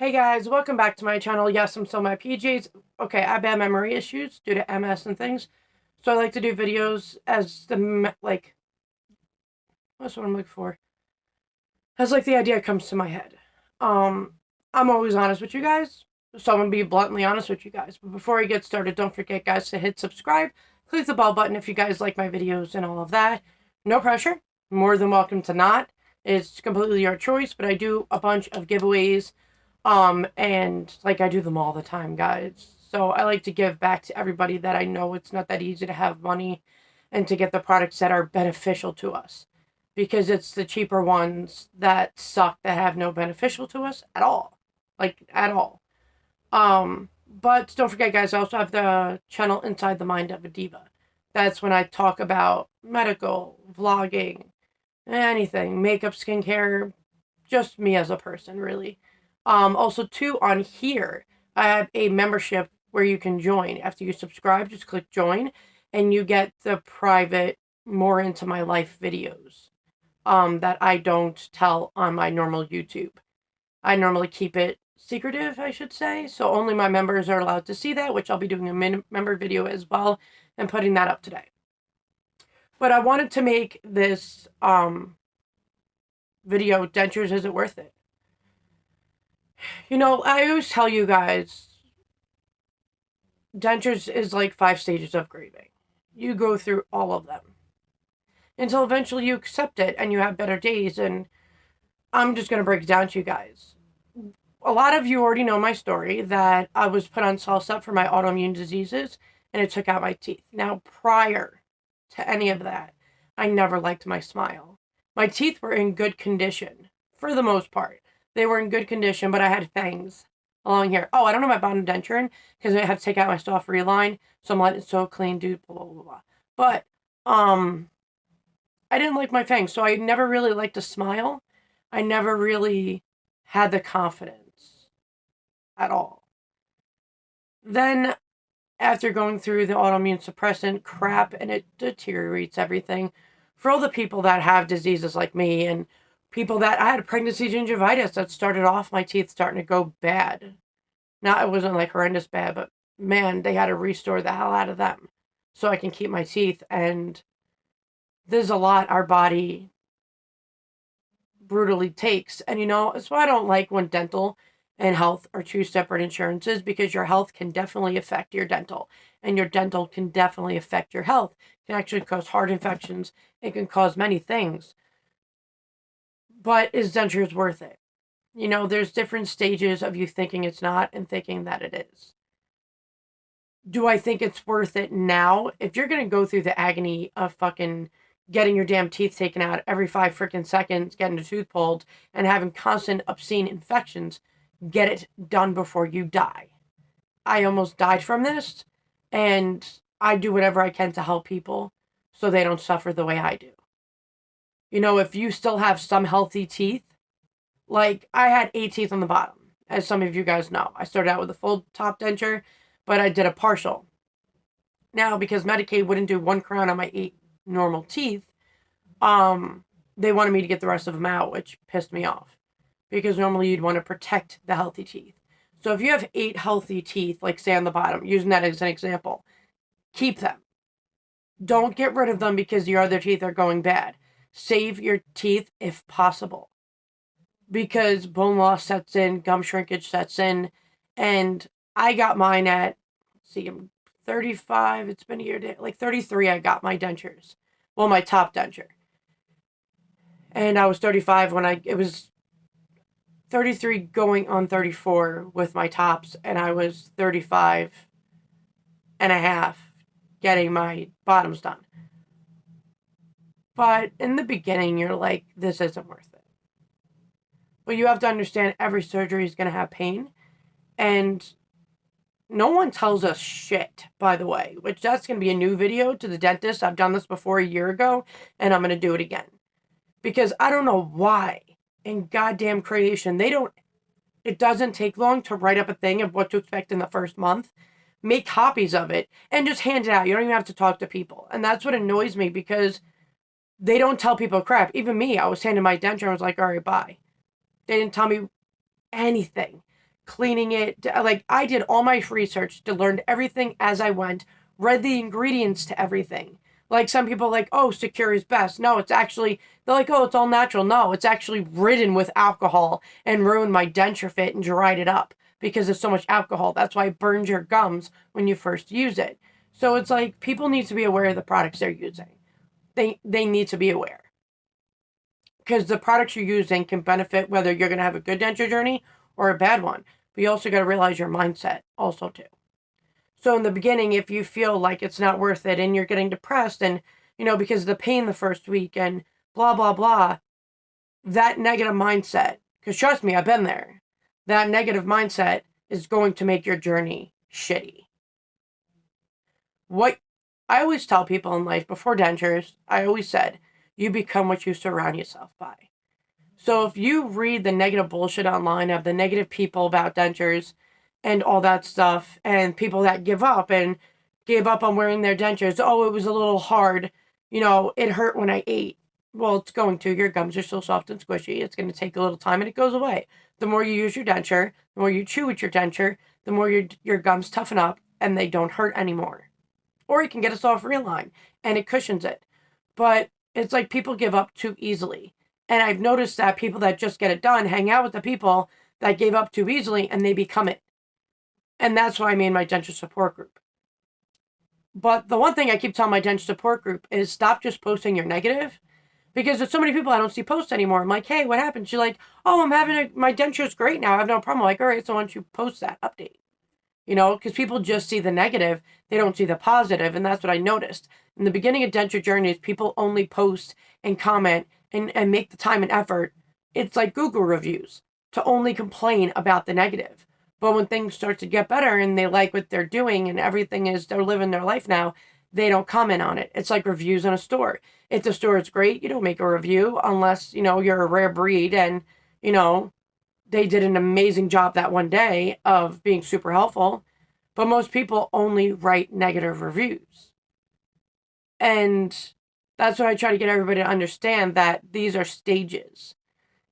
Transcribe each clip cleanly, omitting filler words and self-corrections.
Hey guys, welcome back to my channel. Yes, I'm still my PJs. Okay, I have bad memory issues due to MS and things. So I like to do videos as what's what I'm looking for? As the idea comes to my head. Um, I'm always honest with you guys. So I'm going to be bluntly honest with you guys. But before I get started, don't forget guys to hit subscribe. Click the bell button if you guys like my videos and all of that. No pressure. More than welcome to not. It's completely your choice, but I do a bunch of giveaways. And I do them all the time, guys. So I like to give back to everybody that I know it's not that easy to have money and to get the products that are beneficial to us. Because it's the cheaper ones that suck that have no beneficial to us at all. At all. But don't forget, guys, I also have the channel Inside the Mind of a Diva. That's when I talk about medical, vlogging, anything, makeup, skincare, just me as a person, really. Also, too, on here, I have a membership where you can join. After you subscribe, just click join, and you get the private, more into my life videos that I don't tell on my normal YouTube. I normally keep it secretive, I should say, so only my members are allowed to see that, which I'll be doing a member video as well and putting that up today. But I wanted to make this video, Dentures, is it worth it? You know, I always tell you guys, dentures is like 5 stages of grieving. You go through all of them until eventually you accept it and you have better days. And I'm just going to break it down to you guys. A lot of you already know my story that I was put on salsa for my autoimmune diseases and it took out my teeth. Now, prior to any of that, I never liked my smile. My teeth were in good condition for the most part. They were in good condition, but I had fangs along here. Oh, I don't know my bottom denture in because I have to take out my soft reline, so I'm letting it so clean, dude, blah, blah, blah. But, I didn't like my fangs, so I never really liked to smile. I never really had the confidence at all. Then, after going through the autoimmune suppressant crap, and it deteriorates everything, for all the people that have diseases like me and people that I had pregnancy gingivitis that started off my teeth starting to go bad. Now, it wasn't like horrendous bad, but man, they had to restore the hell out of them so I can keep my teeth. And there's a lot our body brutally takes. And you know, that's why I don't like when dental and health are two separate insurances, because your health can definitely affect your dental, and your dental can definitely affect your health. It can actually cause heart infections. It can cause many things. But is dentures worth it? You know, there's different stages of you thinking it's not and thinking that it is. Do I think it's worth it now? If you're going to go through the agony of fucking getting your damn teeth taken out every 5 freaking seconds, getting a tooth pulled, and having constant obscene infections, get it done before you die. I almost died from this, and I do whatever I can to help people so they don't suffer the way I do. You know, if you still have some healthy teeth, like I had 8 teeth on the bottom, as some of you guys know. I started out with a full top denture, but I did a partial. Now, because Medicaid wouldn't do 1 crown on my 8 normal teeth, they wanted me to get the rest of them out, which pissed me off. Because normally you'd want to protect the healthy teeth. So if you have 8 healthy teeth, like say on the bottom, using that as an example, keep them. Don't get rid of them because your other teeth are going bad. Save your teeth if possible. Because bone loss sets in, gum shrinkage sets in, and I got mine at, let's see, I'm 35, it's been a year, like 33 I got my dentures. Well, my top denture. And I was 35 when it was 33 going on 34 with my tops, and I was 35 and a half getting my bottoms done. But in the beginning, you're like, this isn't worth it. But you have to understand every surgery is going to have pain, and no one tells us shit, by the way, which that's going to be a new video to the dentist. I've done this before a year ago, and I'm going to do it again. Because I don't know why in goddamn creation it doesn't take long to write up a thing of what to expect in the first month, make copies of it, and just hand it out. You don't even have to talk to people. And that's what annoys me, because they don't tell people crap. Even me, I was handing my denture, I was like, all right, bye. They didn't tell me anything. cleaning it. Like, I did all my research to learn everything as I went, read the ingredients to everything. Like, some people like, oh, secure is best. No, it's actually, they're like, oh, it's all natural. No, it's actually ridden with alcohol and ruined my denture fit and dried it up because there's so much alcohol. That's why it burns your gums when you first use it. So it's like, people need to be aware of the products they're using. They need to be aware. Because the products you're using can benefit whether you're going to have a good denture journey or a bad one. But you also got to realize your mindset also too. So in the beginning, if you feel like it's not worth it and you're getting depressed and, because of the pain the first week and blah, blah, blah, that negative mindset, because trust me, I've been there, that negative mindset is going to make your journey shitty. What I always tell people in life before dentures, I always said, you become what you surround yourself by. So if you read the negative bullshit online of the negative people about dentures and all that stuff, and people that give up on wearing their dentures, oh, it was a little hard, it hurt when I ate. Well, it's going to. Your gums are so soft and squishy. It's going to take a little time and it goes away. The more you use your denture, the more you chew with your denture, the more your gums toughen up and they don't hurt anymore. Or you can get a soft reline and it cushions it. But it's like people give up too easily. And I've noticed that people that just get it done hang out with the people that gave up too easily and they become it. And that's why I made my denture support group. But the one thing I keep telling my denture support group is stop just posting your negative. Because there's so many people I don't see post anymore. I'm like, hey, what happened? She's like, oh, my denture's great now. I have no problem. I'm like, all right, so why don't you post that update? Because people just see the negative. They don't see the positive. And that's what I noticed. In the beginning of denture journeys, people only post and comment and make the time and effort. It's like Google reviews to only complain about the negative. But when things start to get better and they like what they're doing and everything is, they're living their life now, they don't comment on it. It's like reviews in a store. If the store is great, you don't make a review unless, you're a rare breed and, they did an amazing job that one day of being super helpful. But most people only write negative reviews. And that's what I try to get everybody to understand, that these are stages.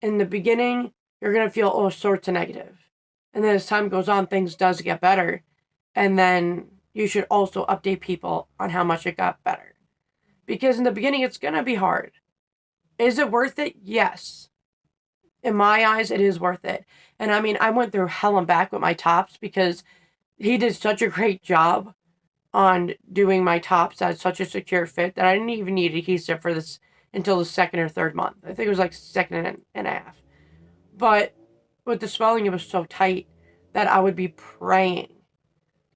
In the beginning, you're going to feel all sorts of negative. And then as time goes on, things does get better. And then you should also update people on how much it got better. Because in the beginning, it's going to be hard. Is it worth it? Yes. In my eyes, it is worth it. And I mean, I went through hell and back with my tops because he did such a great job on doing my tops at such a secure fit that I didn't even need adhesive for this until the second or third month. I think it was like second and a half. But with the swelling, it was so tight that I would be praying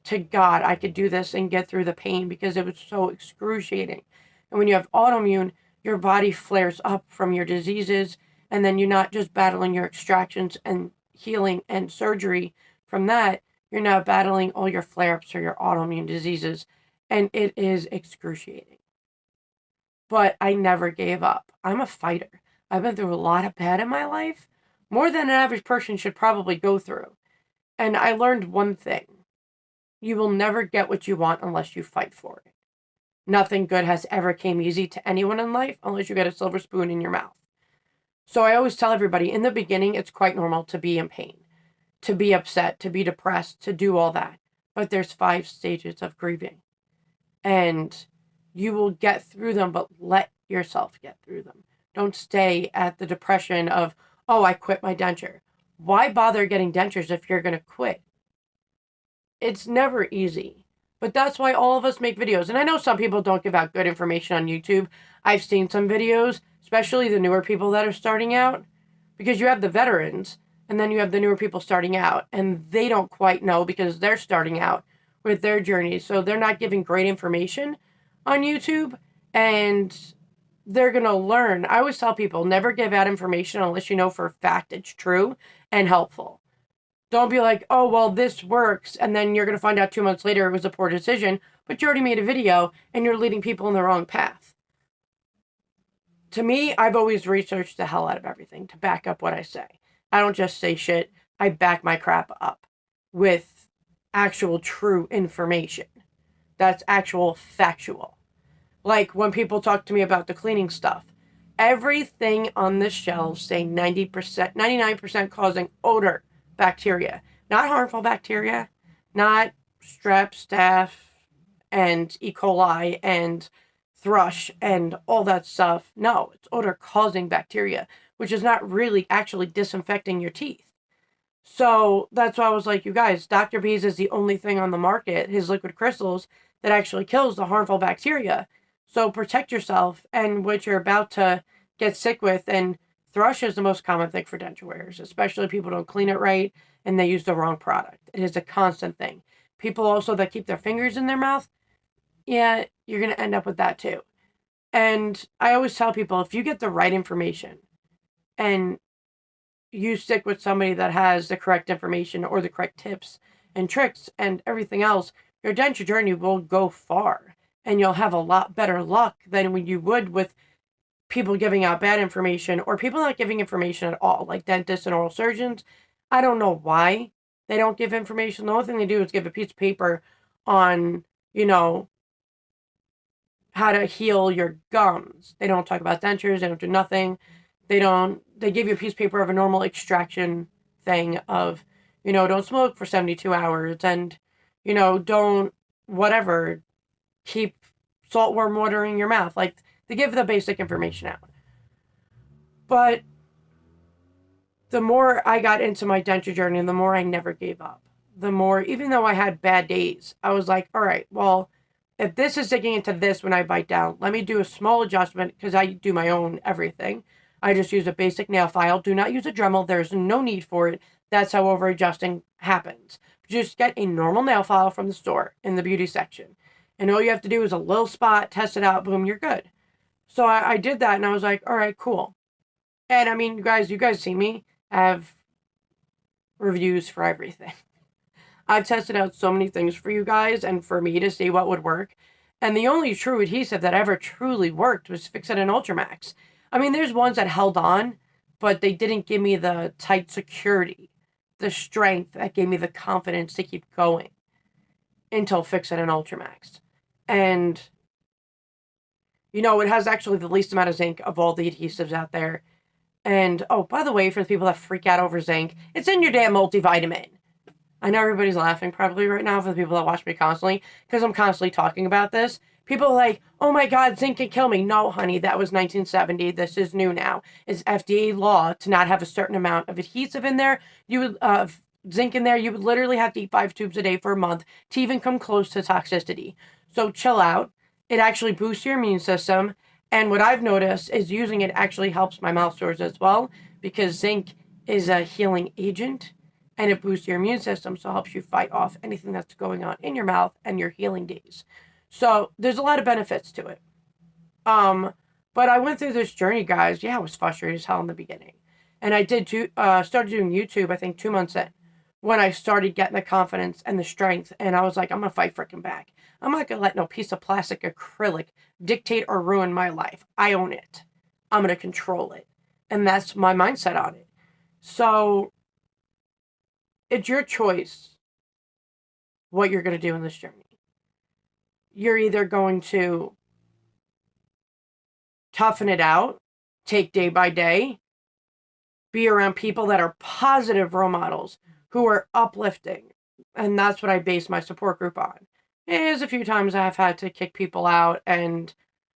to God I could do this and get through the pain because it was so excruciating. And when you have autoimmune, your body flares up from your diseases, and then you're not just battling your extractions and healing and surgery from that, you're now battling all your flare-ups or your autoimmune diseases, and it is excruciating. But I never gave up. I'm a fighter. I've been through a lot of bad in my life, more than an average person should probably go through. And I learned one thing. You will never get what you want unless you fight for it. Nothing good has ever came easy to anyone in life unless you get a silver spoon in your mouth. So I always tell everybody, in the beginning, it's quite normal to be in pain, to be upset, to be depressed, to do all that. But there's 5 stages of grieving. And you will get through them, but let yourself get through them. Don't stay at the depression of, oh, I quit my denture. Why bother getting dentures if you're going to quit? It's never easy. But that's why all of us make videos. And I know some people don't give out good information on YouTube. I've seen some videos, especially the newer people that are starting out, because you have the veterans and then you have the newer people starting out, and they don't quite know because they're starting out with their journeys. So they're not giving great information on YouTube, and they're going to learn. I always tell people, never give out information unless you know for a fact it's true and helpful. Don't be like, oh, well, this works, and then you're going to find out 2 months later it was a poor decision, but you already made a video and you're leading people in the wrong path. To me, I've always researched the hell out of everything to back up what I say. I don't just say shit. I back my crap up with actual true information. That's actual factual. Like when people talk to me about the cleaning stuff, everything on the shelves say 90%, 99% causing odor bacteria. Not harmful bacteria, not strep, staph, and E. coli, and thrush, and all that stuff. No, it's odor-causing bacteria, which is not really actually disinfecting your teeth. So that's why I was like, you guys, Dr. B's is the only thing on the market, his liquid crystals, that actually kills the harmful bacteria. So protect yourself and what you're about to get sick with. And thrush is the most common thing for denture wearers, especially if people don't clean it right and they use the wrong product. It is a constant thing. People also that keep their fingers in their mouth, yeah, you're going to end up with that too. And I always tell people, if you get the right information and you stick with somebody that has the correct information or the correct tips and tricks and everything else, your denture journey will go far and you'll have a lot better luck than when you would with people giving out bad information or people not giving information at all, like dentists and oral surgeons. I don't know why they don't give information. The only thing they do is give a piece of paper on, how to heal your gums. They don't talk about dentures. They don't do nothing. They give you a piece of paper of a normal extraction thing of, don't smoke for 72 hours and, don't whatever, keep saltworm water in your mouth. Like, they give the basic information out. But the more I got into my denture journey, the more I never gave up. The more, even though I had bad days, I was like, all right, well, if this is digging into this when I bite down, let me do a small adjustment because I do my own everything. I just use a basic nail file. Do not use a Dremel. There's no need for it. That's how over adjusting happens. Just get a normal nail file from the store in the beauty section. And all you have to do is a little spot, test it out, boom, you're good. So I did that and I was like, all right, cool. And I mean, you guys see me. I have reviews for everything. I've tested out so many things for you guys and for me to see what would work. And the only true adhesive that ever truly worked was Fix-It and Ultramax. I mean, there's ones that held on, but they didn't give me the tight security, the strength that gave me the confidence to keep going until Fix-It and Ultramax. And, it has actually the least amount of zinc of all the adhesives out there. And, oh, by the way, for the people that freak out over zinc, it's in your damn multivitamin. I know everybody's laughing probably right now for the people that watch me constantly because I'm constantly talking about this. People are like, oh my God, zinc can kill me. No, honey, that was 1970. This is new now. It's FDA law to not have a certain amount of adhesive in there. You would, zinc in there, you would literally have to eat 5 tubes a day for a month to even come close to toxicity. So chill out. It actually boosts your immune system. And what I've noticed is using it actually helps my mouth sores as well because zinc is a healing agent and it boosts your immune system, so it helps you fight off anything that's going on in your mouth and your healing days. So there's a lot of benefits to it. But I went through this journey, guys. Yeah, I was frustrated as hell in the beginning. And I started doing YouTube, I think 2 months in, when I started getting the confidence and the strength. And I was like, I'm going to fight freaking back. I'm not going to let no piece of plastic acrylic dictate or ruin my life. I own it. I'm going to control it. And that's my mindset on it. So it's your choice what you're going to do in this journey. You're either going to toughen it out, take day by day, be around people that are positive role models who are uplifting. And that's what I base my support group on. It is a few times I've had to kick people out and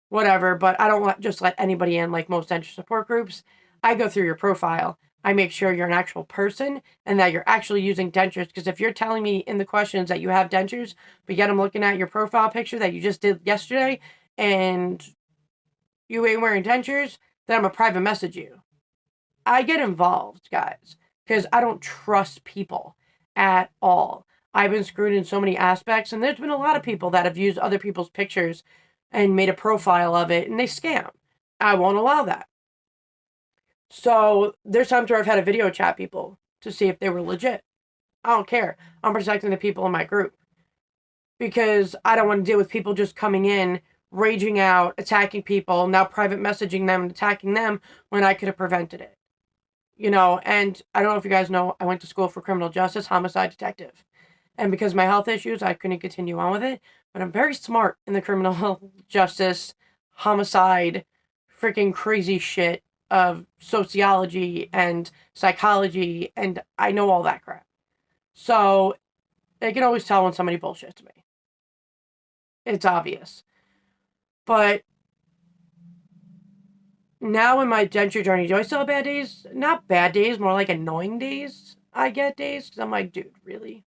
whatever, but I don't just let anybody in like most denture support groups. I go through your profile. I make sure you're an actual person and that you're actually using dentures. Because if you're telling me in the questions that you have dentures, but yet I'm looking at your profile picture that you just did yesterday and you ain't wearing dentures, then I'm going to private message you. I get involved, guys, because I don't trust people at all. I've been screwed in so many aspects, and there's been a lot of people that have used other people's pictures and made a profile of it, and they scam. I won't allow that. So there's times where I've had to video chat people to see if they were legit. I don't care. I'm protecting the people in my group because I don't want to deal with people just coming in, raging out, attacking people, now private messaging them and attacking them when I could have prevented it. And I don't know if you guys know, I went to school for criminal justice, homicide detective. And because of my health issues, I couldn't continue on with it. But I'm very smart in the criminal justice, homicide, freaking crazy shit of sociology and psychology, and I know all that crap. So I can always tell when somebody bullshits me. It's obvious. But now in my denture journey, do I still have bad days? Not bad days, more like annoying days. I get days because I'm like, dude, really?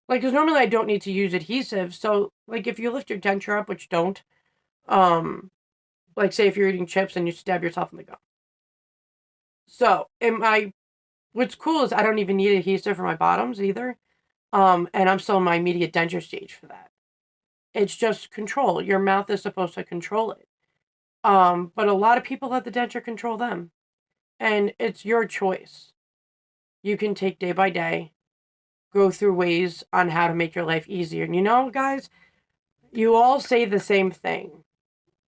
Like, because normally I don't need to use adhesive. So, like, if you lift your denture up, which don't, like, say if you're eating chips and you stab yourself in the gum. So, what's cool is I don't even need adhesive for my bottoms either. And I'm still in my immediate denture stage for that. It's just control. Your mouth is supposed to control it. But a lot of people let the denture control them. And it's your choice. You can take day by day, go through ways on how to make your life easier. And you know, guys, you all say the same thing.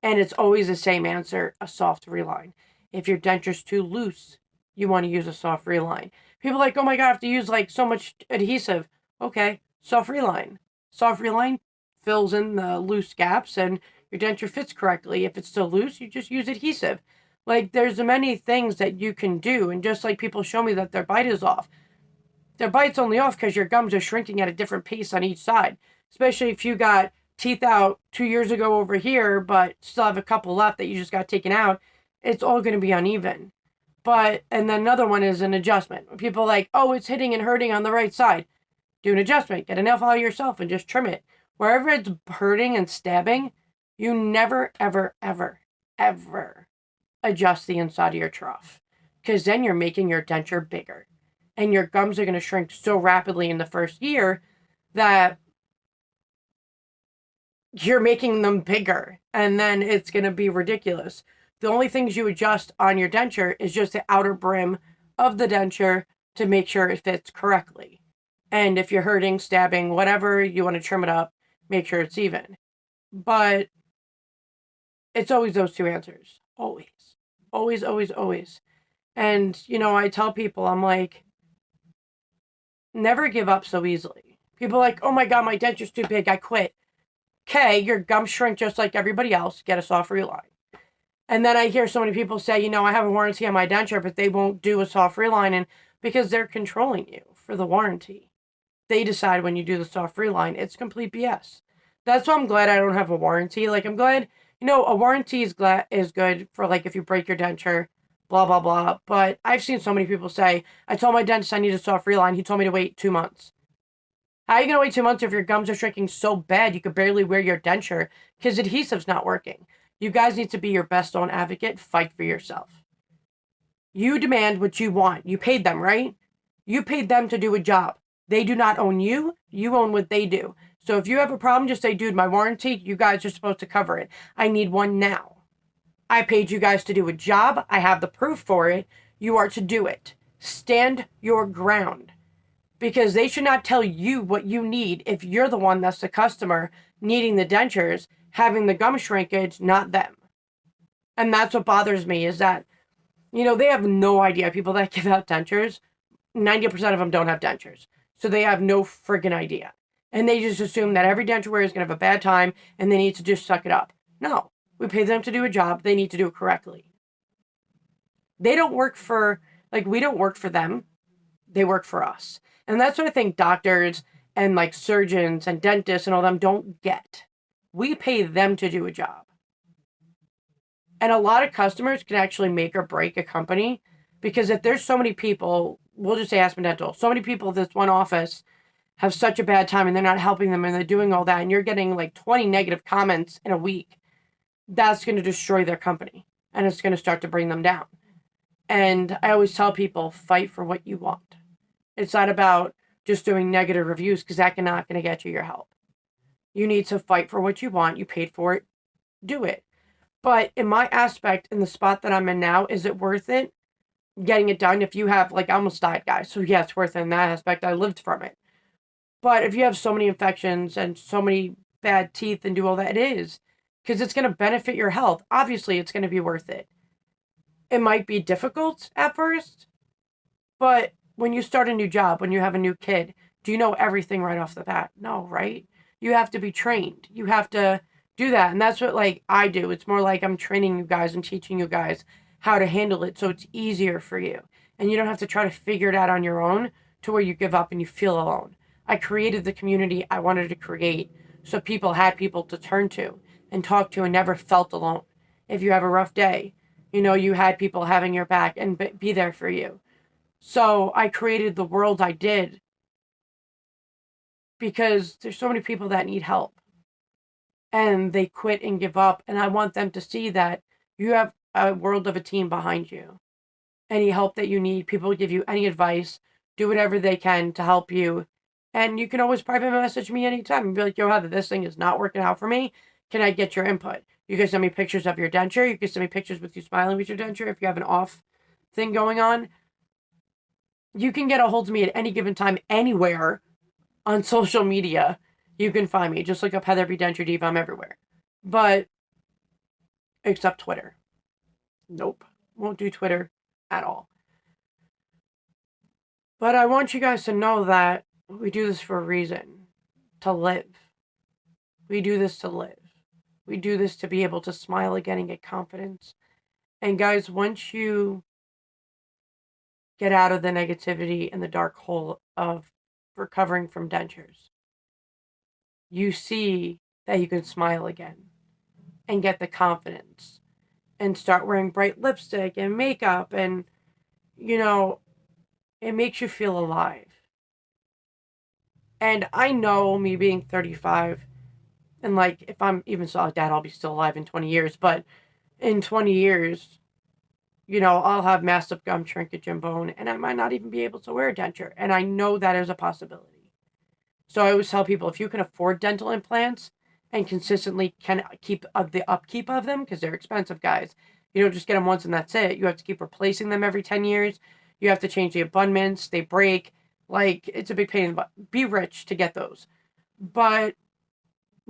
And it's always the same answer, a soft reline. If your denture's too loose, you want to use a soft reline. People are like, oh my God, I have to use like so much adhesive. Okay, soft reline. Soft reline fills in the loose gaps and your denture fits correctly. If it's still loose, you just use adhesive. Like, there's many things that you can do. And just like people show me that their bite is off, their bite's only off because your gums are shrinking at a different pace on each side. Especially if you got teeth out 2 years ago over here, but still have a couple left that you just got taken out, it's all going to be uneven. And then another one is an adjustment. People are like, oh, it's hitting and hurting on the right side. Do an adjustment. Get a nail file yourself and just trim it. Wherever it's hurting and stabbing, you never, ever, ever, ever adjust the inside of your trough. Because then you're making your denture bigger. And your gums are going to shrink so rapidly in the first year that you're making them bigger. And then it's going to be ridiculous. The only things you adjust on your denture is just the outer brim of the denture to make sure it fits correctly. And if you're hurting, stabbing, whatever, you want to trim it up, make sure it's even. But it's always those two answers. Always. Always, always, always. And, you know, I tell people, I'm like, never give up so easily. People are like, oh my God, my denture's too big, I quit. Okay, your gums shrink just like everybody else. Get a soft reline. And then I hear so many people say, you know, I have a warranty on my denture, but they won't do a soft reline. And because they're controlling you for the warranty. They decide when you do the soft reline. It's complete BS. That's why I'm glad I don't have a warranty. Like, I'm glad, you know, a warranty is good for, like, if you break your denture, blah, blah, blah. But I've seen so many people say, I told my dentist I need a soft reline. He told me to wait 2 months. How are you going to wait 2 months if your gums are shrinking so bad you could barely wear your denture because adhesive's not working? You guys need to be your best own advocate. Fight for yourself. You demand what you want. You paid them, right? You paid them to do a job. They do not own you. You own what they do. So if you have a problem, just say, dude, my warranty, you guys are supposed to cover it. I need one now. I paid you guys to do a job. I have the proof for it. You are to do it. Stand your ground. Because they should not tell you what you need if you're the one that's the customer needing the dentures, having the gum shrinkage, not them. And that's what bothers me is that, you know, they have no idea. People that give out dentures, 90% of them don't have dentures. So they have no friggin' idea. And they just assume that every denture wearer is going to have a bad time and they need to just suck it up. No. We pay them to do a job. They need to do it correctly. They don't work for, like, we don't work for them. They work for us. And that's what I think doctors and, like, surgeons and dentists and all them don't get. We pay them to do a job. And a lot of customers can actually make or break a company because if there's so many people, we'll just say Aspen Dental, so many people at this one office have such a bad time and they're not helping them and they're doing all that and you're getting like 20 negative comments in a week, that's going to destroy their company and it's going to start to bring them down. And I always tell people, fight for what you want. It's not about just doing negative reviews because that's not going to get you your help. You need to fight for what you want. You paid for it. Do it. But in my aspect, in the spot that I'm in now, is it worth it? Getting it done? If you have, like, I almost died, guys. So yeah, it's worth it in that aspect. I lived from it. But if you have so many infections and so many bad teeth and do all that, it is. Because it's going to benefit your health. Obviously, it's going to be worth it. It might be difficult at first. But when you start a new job, when you have a new kid, do you know everything right off the bat? No, right? You have to be trained. You have to do that. And that's what, like, I do. It's more like I'm training you guys and teaching you guys how to handle it so it's easier for you. And you don't have to try to figure it out on your own. to where you give up and you feel alone. I created the community I wanted to create so people had people to turn to and talk to and never felt alone. If you have a rough day, you had people having your back and be there for you. So I created the world I did because there's so many people that need help and they quit and give up. And I want them to see that you have a world of a team behind you. Any help that you need, people give you any advice, do whatever they can to help you. And you can always private message me anytime and be like, yo, Heather, this thing is not working out for me. Can I get your input? You can send me pictures of your denture. You can send me pictures with you smiling with your denture if you have an off thing going on. You can get a hold of me at any given time, anywhere on social media. You can find me. Just look up Heather B. Denture Diva. I'm everywhere. But, except Twitter. Nope. Won't do Twitter at all. But I want you guys to know that we do this for a reason. To live. We do this to live. We do this to be able to smile again and get confidence. And guys, once you get out of the negativity and the dark hole of recovering from dentures, you see that you can smile again and get the confidence and start wearing bright lipstick and makeup, and it makes you feel alive. And I know, me being 35, and like, if I'm even still a dad, I'll be still alive in 20 years, but in 20 years, I'll have masked up gum, shrinkage, and bone, and I might not even be able to wear a denture. And I know that is a possibility. So I always tell people, if you can afford dental implants and consistently can keep the upkeep of them, because they're expensive, guys. You don't just get them once and that's it. You have to keep replacing them every 10 years. You have to change the abutments. They break. Like, it's a big pain in the butt. Be rich to get those. But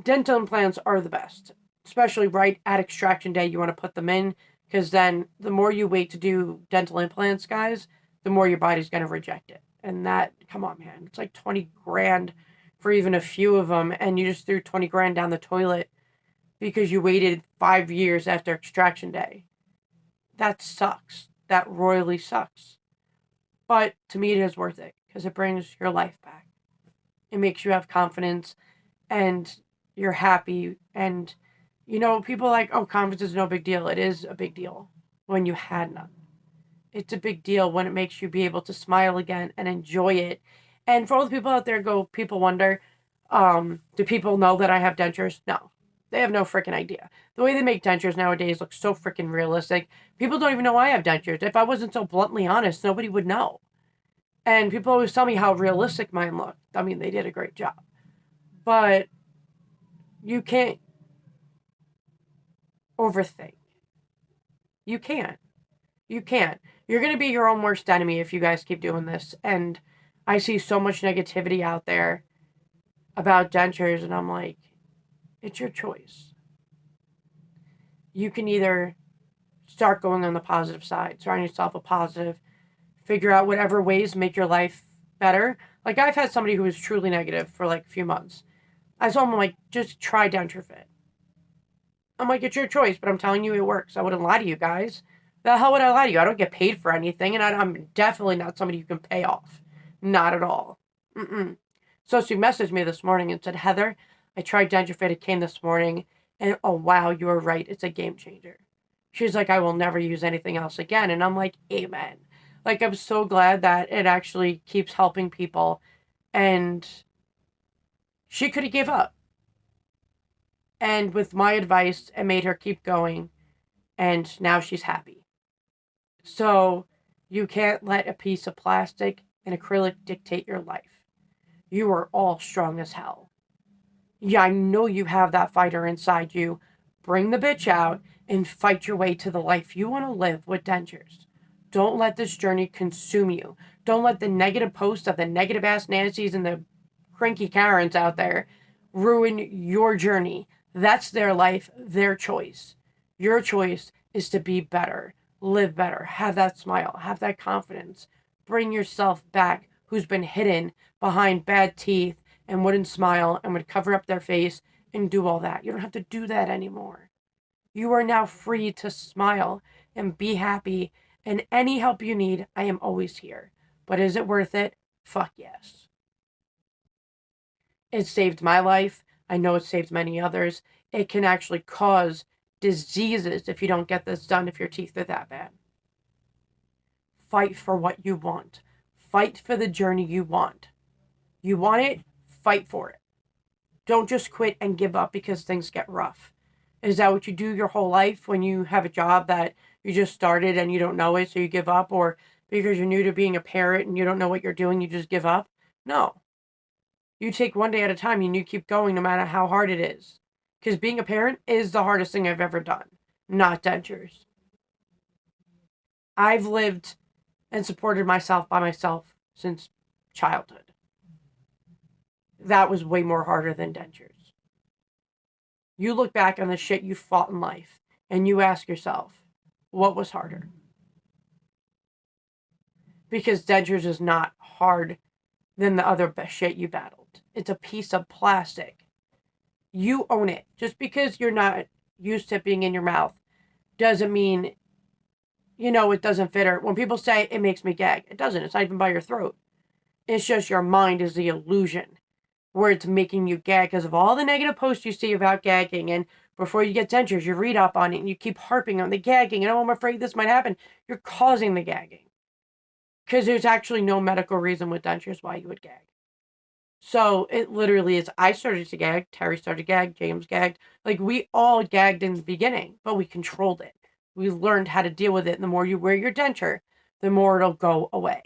dental implants are the best, especially right at extraction day. You want to put them in, because then the more you wait to do dental implants, guys, the more your body's going to reject it. And that, come on, man, it's like 20 grand for even a few of them, and you just threw 20 grand down the toilet because you waited 5 years after extraction day. That sucks. That royally sucks. But to me, it is worth it because it brings your life back. It makes you have confidence and you're happy. And, people are like, oh, confidence is no big deal. It is a big deal when you had none. It's a big deal when it makes you be able to smile again and enjoy it. And for all the people out there people wonder, do people know that I have dentures? No. They have no freaking idea. The way they make dentures nowadays looks so freaking realistic. People don't even know I have dentures. If I wasn't so bluntly honest, nobody would know. And people always tell me how realistic mine look. I mean, they did a great job. But you can't overthink. You can't. You can't. You're going to be your own worst enemy if you guys keep doing this. And I see so much negativity out there about dentures, and I'm like, it's your choice. You can either start going on the positive side, surround yourself with positive, figure out whatever ways make your life better. Like, I've had somebody who was truly negative for like a few months. I told them, like, just try Denture Fit. I'm like, it's your choice, but I'm telling you it works. I wouldn't lie to you guys. The hell would I lie to you? I don't get paid for anything, and I'm definitely not somebody you can pay off. Not at all. So she messaged me this morning and said, Heather, I tried Denture Fit. It came this morning, and oh, wow, you were right. It's a game changer. She's like, I will never use anything else again. And I'm like, amen. Like, I'm so glad that it actually keeps helping people. And she could have gave up. And with my advice, it made her keep going. And now she's happy. So you can't let a piece of plastic and acrylic dictate your life. You are all strong as hell. Yeah, I know you have that fighter inside you. Bring the bitch out and fight your way to the life you want to live with dentures. Don't let this journey consume you. Don't let the negative posts of the negative ass Nancy's and the cranky Karens out there ruin your journey. That's their life, their choice. Your choice is to be better, live better, have that smile, have that confidence. Bring yourself back, who's been hidden behind bad teeth and wouldn't smile and would cover up their face and do all that. You don't have to do that anymore. You are now free to smile and be happy. And any help you need, I am always here. But is it worth it? Fuck yes. It saved my life. I know it saved many others. It can actually cause diseases if you don't get this done, if your teeth are that bad. Fight for what you want. Fight for the journey you want. You want it, fight for it. Don't just quit and give up because things get rough. Is that what you do your whole life when you have a job that you just started and you don't know it, so you give up? Or because you're new to being a parent and you don't know what you're doing, you just give up? No. You take one day at a time and you keep going no matter how hard it is. Because being a parent is the hardest thing I've ever done, not dentures. I've lived and supported myself by myself since childhood. That was way more harder than dentures. You look back on the shit you fought in life and you ask yourself, what was harder? Because dentures is not hard than the other shit you battled. It's a piece of plastic. You own it. Just because you're not used to it being in your mouth doesn't mean, it doesn't fit her. When people say it makes me gag, it doesn't. It's not even by your throat. It's just your mind is the illusion where it's making you gag because of all the negative posts you see about gagging. And before you get dentures, you read up on it and you keep harping on the gagging. And, oh, I'm afraid this might happen. You're causing the gagging. Because there's actually no medical reason with dentures why you would gag. So it literally is, I started to gag, Terry started to gag, James gagged. Like, we all gagged in the beginning, but we controlled it. We learned how to deal with it. And the more you wear your denture, the more it'll go away.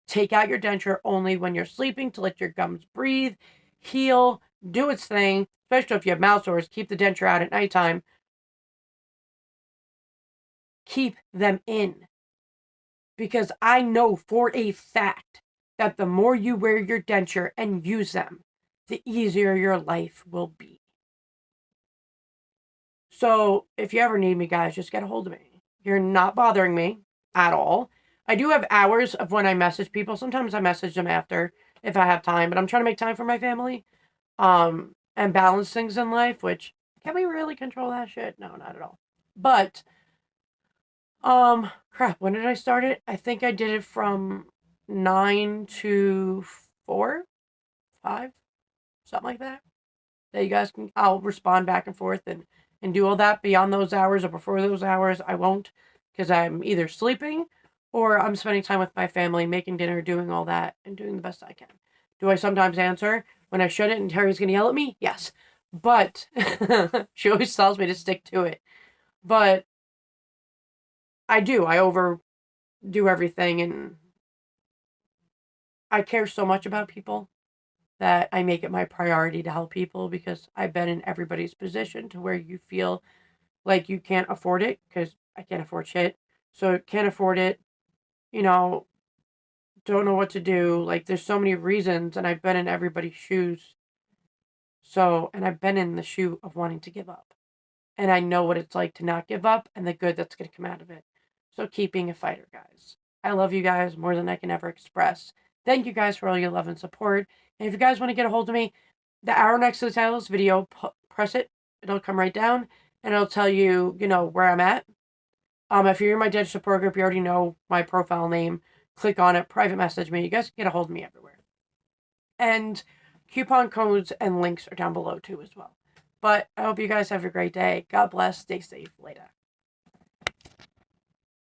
Take out your denture only when you're sleeping to let your gums breathe, heal, do its thing. Especially if you have mouth sores, keep the denture out at nighttime. Keep them in. Because I know for a fact that the more you wear your denture and use them, the easier your life will be. So if you ever need me, guys, just get a hold of me. You're not bothering me at all. I do have hours of when I message people. Sometimes I message them after if I have time, but I'm trying to make time for my family and balance things in life, which, can we really control that shit? No, not at all. But crap, when did I start it? I think I did it from 9 to 4, 5, something like that. That you guys can, I'll respond back and forth and do all that beyond those hours or before those hours. I won't, because I'm either sleeping or I'm spending time with my family, making dinner, doing all that, and doing the best I can. Do I sometimes answer when I shouldn't and Terry's going to yell at me? Yes. But she always tells me to stick to it. But I do. I overdo everything, and I care so much about people that I make it my priority to help people, because I've been in everybody's position to where you feel like you can't afford it, because I can't afford shit. So can't afford it, don't know what to do. Like, there's so many reasons, and I've been in everybody's shoes. So, and I've been in the shoe of wanting to give up. And I know what it's like to not give up and the good that's going to come out of it. So keep being a fighter, guys. I love you guys more than I can ever express. Thank you guys for all your love and support. And if you guys want to get a hold of me, the arrow next to the title of this video, press it. It'll come right down and it'll tell you, where I'm at. If you're in my Denture Support group, you already know my profile name. Click on it, private message me. You guys can get a hold of me everywhere. And coupon codes and links are down below too as well. But I hope you guys have a great day. God bless. Stay safe. Later.